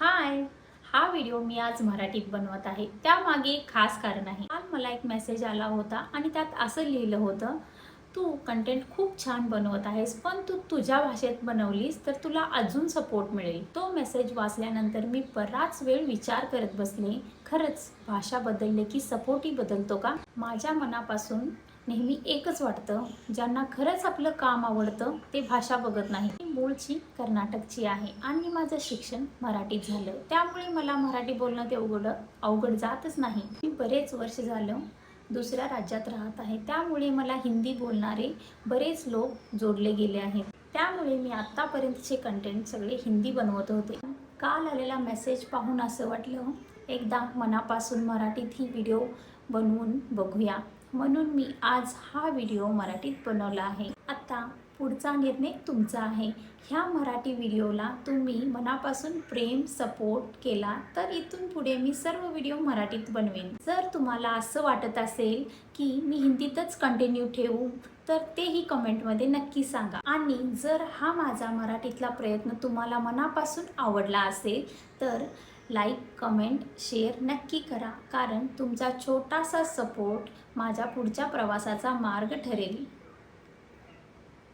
हाय. हा व्हिडिओ मी आज मराठीत बनवत आहे. त्यामागे एक खास कारण आहे. काल मला एक मेसेज आला होता आणि त्यात असं लिहिलं होतं, तू कंटेंट खूप छान बनवत आहेस, पण तू तुझ्या भाषेत बनवलीस तर तुला अजून सपोर्ट मिळेल. तो मेसेज वाचल्यानंतर मी बराच वेळ विचार करत बसले. खरंच भाषा बदलले की सपोर्टही बदलतो का? माझ्या मनापासून नेहमी एकच वाटतं, ज्यांना खरंच आपलं काम आवडतं ते भाषा बघत नाही. मी मूळची कर्नाटकची आहे आणि माझं शिक्षण मराठीत झालं. त्यामुळे मला मराठी बोलणं तेवढं अवघड जातच नाही. मी बरेच वर्ष झालं दुसऱ्या राज्यात राहत आहे, त्यामुळे मला हिंदी बोलणारे बरेच लोक जोडले गेले आहेत. त्यामुळे मी आत्तापर्यंतचे कंटेंट सगळे हिंदी बनवत होते. काल आलेला मेसेज पाहून असं वाटलं, एकदा मनापासून मराठीत ही व्हिडिओ बनवून बघूया. म्हणून मी आज हा व्हिडिओ मराठीत बनवला आहे. आता पुढचा निर्णय तुमचा आहे. ह्या मराठी व्हिडिओला तुम्ही मनापासून प्रेम सपोर्ट केला तर इथून पुढे मी सर्व व्हिडिओ मराठीत बनवेन. जर तुम्हाला असं वाटत असेल की मी हिंदीतच कंटिन्यू ठेवू तर तेही कमेंटमध्ये नक्की सांगा. आणि जर हा माझा मराठीतला प्रयत्न तुम्हाला मनापासून आवडला असेल तर लाईक, कमेंट, शेअर नक्की करा, कारण तुमचा छोटासा सपोर्ट माझ्या पुढच्या प्रवासाचा मार्ग ठरेल.